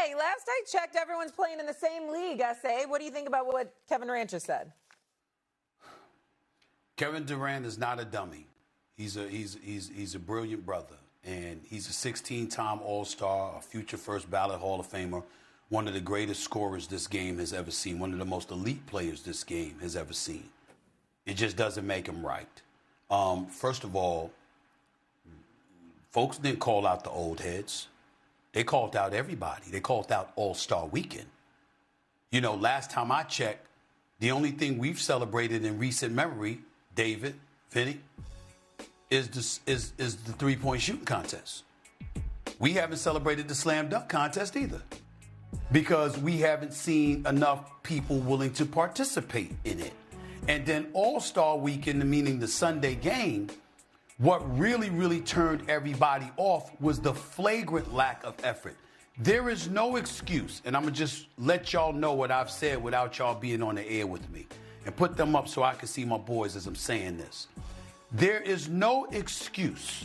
Hey, last I checked, everyone's playing in the same league, SA. What do you think about what Kevin Durant just said? Kevin Durant is not a dummy. He's a brilliant brother, and he's a 16-time All-Star, a future first ballot Hall of Famer, one of the greatest scorers this game has ever seen, one of the most elite players this game has ever seen. It just doesn't make him right. First of all, folks didn't call out the old heads. They called out everybody. They called out All-Star Weekend. You know, last time I checked, the only thing we've celebrated in recent memory, David, Vinny, is the three-point shooting contest. We haven't celebrated the slam dunk contest either because we haven't seen enough people willing to participate in it. And then All-Star Weekend, meaning the Sunday game, what really turned everybody off was the flagrant lack of effort. There is no excuse, and I'm going to just let y'all know what I've said without y'all being on the air with me, and put them up so I can see my boys as I'm saying this. There is no excuse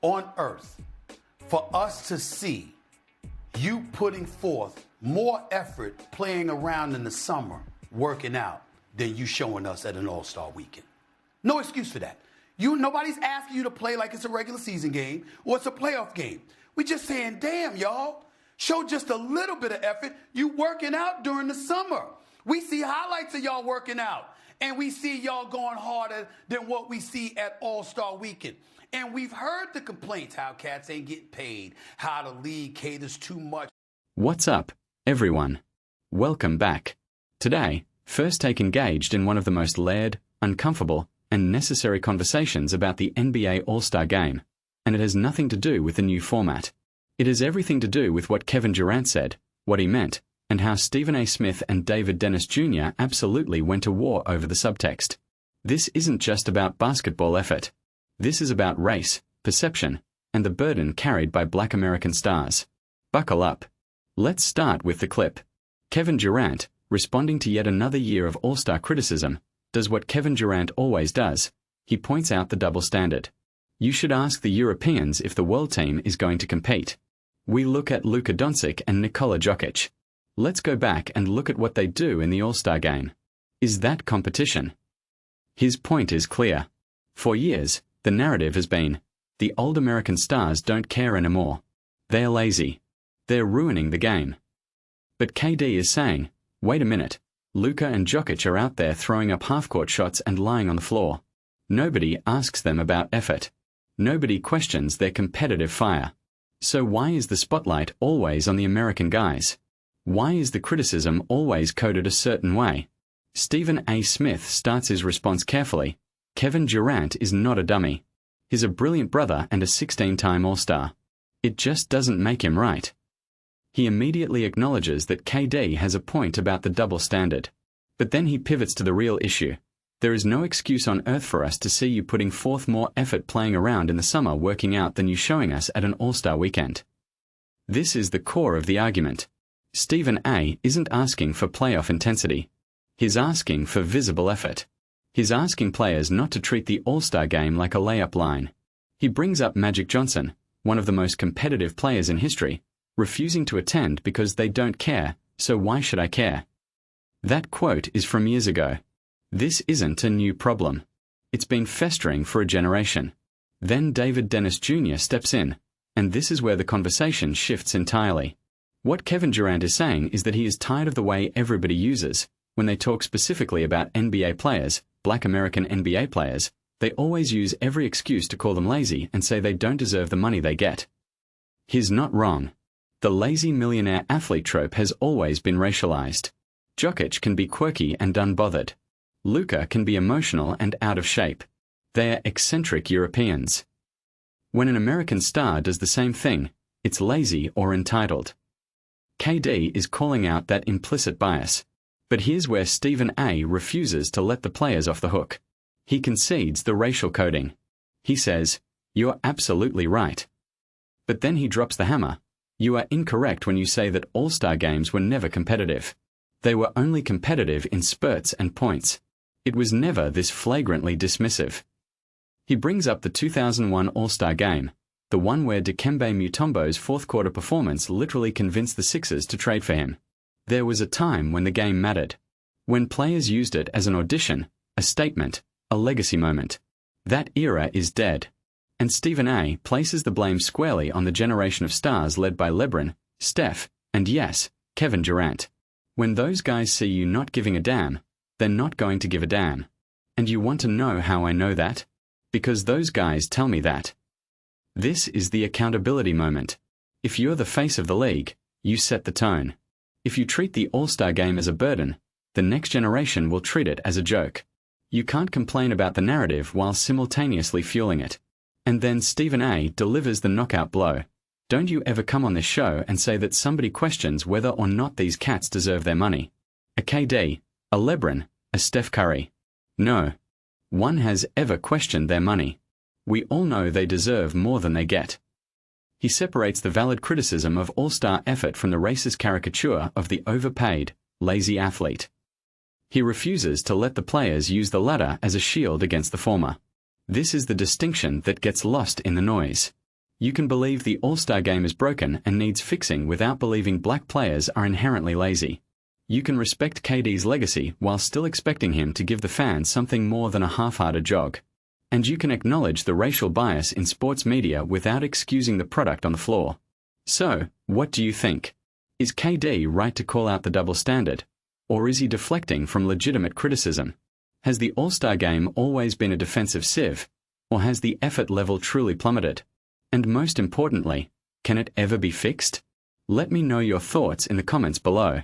on earth for us to see you putting forth more effort playing around in the summer, working out, than you showing us at an All-Star Weekend. No excuse for that. Nobody's asking you to play like it's a regular season game or it's a playoff game. We're just saying, damn, y'all, show just a little bit of effort. You working out during the summer. We see highlights of y'all working out, and we see y'all going harder than what we see at All-Star Weekend. And we've heard the complaints how cats ain't getting paid, how the league caters too much. What's up, everyone? Welcome back. Today, First Take engaged in one of the most layered, uncomfortable, and necessary conversations about the NBA All-Star Game, and it has nothing to do with the new format. It has everything to do with what Kevin Durant said, what he meant, and how Stephen A. Smith and David Dennis Jr. absolutely went to war over the subtext. This isn't just about basketball effort. This is about race, perception, and the burden carried by Black American stars. Buckle up. Let's start with the clip. Kevin Durant, responding to yet another year of All-Star criticism, does what Kevin Durant always does. He points out the double standard. You should ask the Europeans if the world team is going to compete. We look at Luka Doncic and Nikola Jokic. Let's go back and look at what they do in the All-Star Game. Is that competition? His point is clear. For years, the narrative has been, the old American stars don't care anymore. They're lazy. They're ruining the game. But KD is saying, wait a minute. Luka and Jokic are out there throwing up half-court shots and lying on the floor. Nobody asks them about effort. Nobody questions their competitive fire. So why is the spotlight always on the American guys? Why is the criticism always coded a certain way? Stephen A. Smith starts his response carefully. Kevin Durant is not a dummy. He's a brilliant brother and a 16-time All-Star. It just doesn't make him right. He immediately acknowledges that KD has a point about the double standard. But then he pivots to the real issue. There is no excuse on earth for us to see you putting forth more effort playing around in the summer working out than you showing us at an All-Star Weekend. This is the core of the argument. Stephen A. isn't asking for playoff intensity. He's asking for visible effort. He's asking players not to treat the All-Star Game like a layup line. He brings up Magic Johnson, one of the most competitive players in history, refusing to attend because they don't care, so why should I care? That quote is from years ago. This isn't a new problem. It's been festering for a generation. Then David Dennis Jr. steps in, and this is where the conversation shifts entirely. What Kevin Durant is saying is that he is tired of the way everybody uses, when they talk specifically about NBA players, Black American NBA players, they always use every excuse to call them lazy and say they don't deserve the money they get. He's not wrong. The lazy millionaire athlete trope has always been racialized. Jokic can be quirky and unbothered. Luka can be emotional and out of shape. They're eccentric Europeans. When an American star does the same thing, it's lazy or entitled. KD is calling out that implicit bias. But here's where Stephen A. refuses to let the players off the hook. He concedes the racial coding. He says, "You're absolutely right." But then he drops the hammer. You are incorrect when you say that All-Star games were never competitive. They were only competitive in spurts and points. It was never this flagrantly dismissive. He brings up the 2001 All-Star Game, The one where Dikembe Mutombo's fourth-quarter performance literally convinced the Sixers to trade for him. There was a time when the game mattered. When players used it as an audition, a statement, a legacy moment. That era is dead. And Stephen A. places the blame squarely on the generation of stars led by LeBron, Steph, and yes, Kevin Durant. When those guys see you not giving a damn, they're not going to give a damn. And you want to know how I know that? Because those guys tell me that. This is the accountability moment. If you're the face of the league, you set the tone. If you treat the All-Star game as a burden, the next generation will treat it as a joke. You can't complain about the narrative while simultaneously fueling it. And then Stephen A. delivers the knockout blow. Don't you ever come on this show and say that somebody questions whether or not these cats deserve their money. A KD, a LeBron, a Steph Curry. No one has ever questioned their money. We all know they deserve more than they get. He separates the valid criticism of all-star effort from the racist caricature of the overpaid, lazy athlete. He refuses to let the players use the latter as a shield against the former. This is the distinction that gets lost in the noise. You can believe the All-Star game is broken and needs fixing without believing black players are inherently lazy. You can respect KD's legacy while still expecting him to give the fans something more than a half-hearted jog. And you can acknowledge the racial bias in sports media without excusing the product on the floor. So, what do you think? Is KD right to call out the double standard? Or is he deflecting from legitimate criticism? Has the All-Star game always been a defensive sieve? Or has the effort level truly plummeted? And most importantly, can it ever be fixed? Let me know your thoughts in the comments below.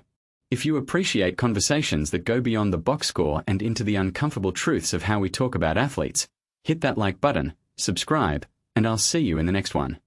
If you appreciate conversations that go beyond the box score and into the uncomfortable truths of how we talk about athletes, hit that like button, subscribe, and I'll see you in the next one.